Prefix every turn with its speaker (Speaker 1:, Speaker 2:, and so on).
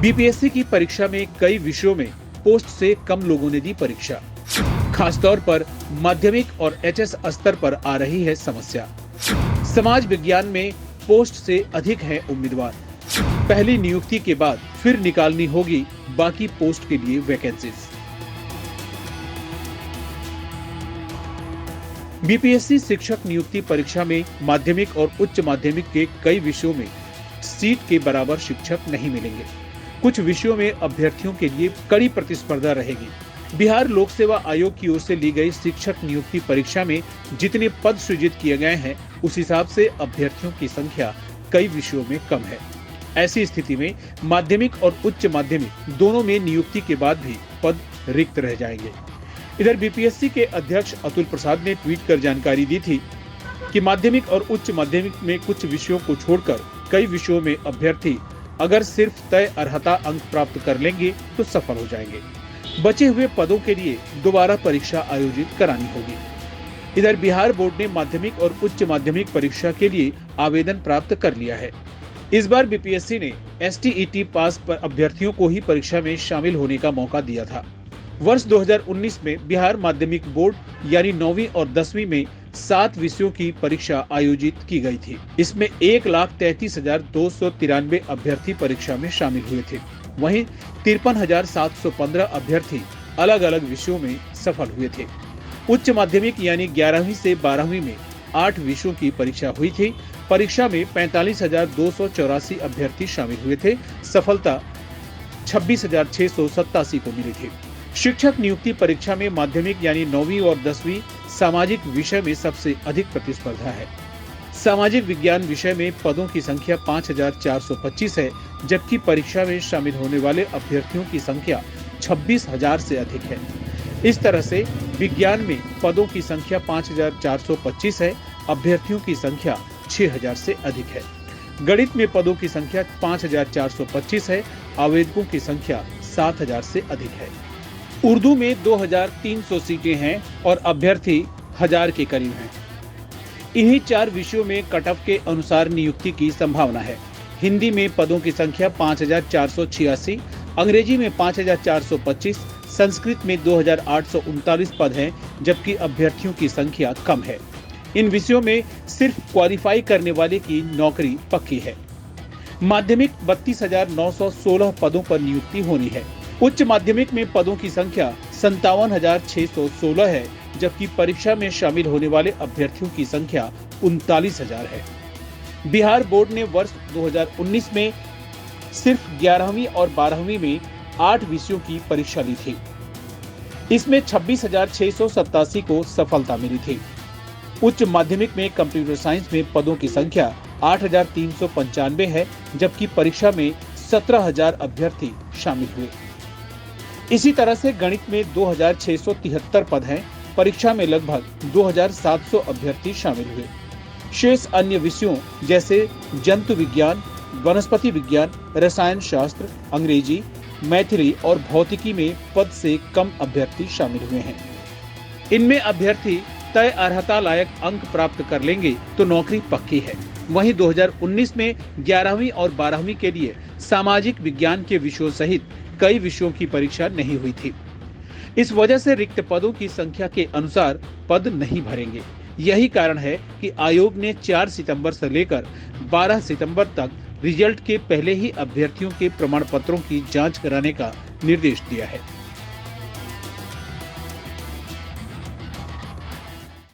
Speaker 1: BPSC की परीक्षा में कई विषयों में पोस्ट से कम लोगों ने दी परीक्षा। खासतौर पर माध्यमिक और एचएस स्तर पर आ रही है समस्या। समाज विज्ञान में पोस्ट से अधिक हैं उम्मीदवार। पहली नियुक्ति के बाद फिर निकालनी होगी बाकी पोस्ट के लिए वैकेंसीज। बीपीएससी शिक्षक नियुक्ति परीक्षा में माध्यमिक और उच्च माध्यमिक के कई विषयों में सीट के बराबर शिक्षक नहीं मिलेंगे। कुछ विषयों में अभ्यर्थियों के लिए कड़ी प्रतिस्पर्धा रहेगी। बिहार लोक सेवा आयोग की ओर से ली गई शिक्षक नियुक्ति परीक्षा में जितने पद सृजित किए गए हैं, उस हिसाब से अभ्यर्थियों की संख्या कई विषयों में कम है। ऐसी स्थिति में माध्यमिक और उच्च माध्यमिक दोनों में नियुक्ति के बाद भी पद रिक्त रह जाएंगे। इधर बीपीएससी के अध्यक्ष अतुल प्रसाद ने ट्वीट कर जानकारी दी थी कि माध्यमिक और उच्च माध्यमिक में कुछ विषयों को छोड़कर कई विषयों में अभ्यर्थी अगर सिर्फ तय अर्हता अंक प्राप्त कर लेंगे तो सफल हो जाएंगे। बचे हुए पदों के लिए दोबारा परीक्षा आयोजित करानी होगी। इधर बिहार बोर्ड ने माध्यमिक और उच्च माध्यमिक परीक्षा के लिए आवेदन प्राप्त कर लिया है। इस बार बीपीएससी ने एसटीईटी पास पर अभ्यर्थियों को ही परीक्षा में शामिल होने का मौका दिया था। वर्ष 2019 में बिहार माध्यमिक बोर्ड यानी 9वीं और 10वीं में 7 विषयों की परीक्षा आयोजित की गई थी। इसमें 1,33,293 अभ्यर्थी परीक्षा में शामिल हुए थे। वहीं 53,715 अभ्यर्थी अलग अलग विषयों में सफल हुए थे। उच्च माध्यमिक यानी 11वीं से 12वीं में 8 विषयों की परीक्षा हुई थी। परीक्षा में 45,284 अभ्यर्थी शामिल हुए थे। सफलता 26,687 को मिली थी। शिक्षक नियुक्ति परीक्षा में माध्यमिक यानी 9वीं और 10वीं सामाजिक विषय में सबसे अधिक प्रतिस्पर्धा है। सामाजिक विज्ञान विषय में पदों की संख्या 5,425 है, जबकि परीक्षा में शामिल होने वाले अभ्यर्थियों की संख्या 26,000 से अधिक है। इस तरह से विज्ञान में पदों की संख्या 5,425 है, अभ्यर्थियों की संख्या 6,000 से अधिक है। गणित में पदों की संख्या 5,425 है, आवेदकों की संख्या 7,000 से अधिक है। उर्दू में 2,300 सीटें हैं और अभ्यर्थी 1,000 के करीब हैं। इन्हीं 4 विषयों में कट ऑफ के अनुसार नियुक्ति की संभावना है। हिंदी में पदों की संख्या 5,486, अंग्रेजी में 5,425, संस्कृत में 2,839 पद हैं, जबकि अभ्यर्थियों की संख्या कम है। इन विषयों में सिर्फ क्वालिफाई करने वाले की नौकरी पक्की है। माध्यमिक 32,916 पदों पर नियुक्ति होनी है। उच्च माध्यमिक में पदों की संख्या 57,616 है, जबकि परीक्षा में शामिल होने वाले अभ्यर्थियों की संख्या 39,000 है। बिहार बोर्ड ने वर्ष 2019 में सिर्फ 11वीं और 12वीं में 8 विषयों की परीक्षा ली थी। इसमें 26,687 को सफलता मिली थी। उच्च माध्यमिक में कंप्यूटर साइंस में पदों की संख्या 8,395 है, जबकि परीक्षा में 17,000 अभ्यर्थी शामिल हुए। इसी तरह से गणित में 2,673 पद हैं। परीक्षा में लगभग 2,700 अभ्यर्थी शामिल हुए। शेष अन्य विषयों जैसे जंतु विज्ञान, वनस्पति विज्ञान, रसायन शास्त्र, अंग्रेजी, मैथिली और भौतिकी में पद से कम अभ्यर्थी शामिल हुए हैं। इनमें अभ्यर्थी तय अर्हता लायक अंक प्राप्त कर लेंगे तो नौकरी पक्की है। वहीं 2019 में 11वीं और 12वीं के लिए सामाजिक विज्ञान के विषयों सहित कई विषयों की परीक्षा नहीं हुई थी। इस वजह से रिक्त पदों की संख्या के अनुसार पद नहीं भरेंगे। यही कारण है कि आयोग ने 4 सितंबर से लेकर 12 सितंबर तक रिजल्ट के पहले ही अभ्यर्थियों के प्रमाण पत्रों की जांच कराने का निर्देश दिया है।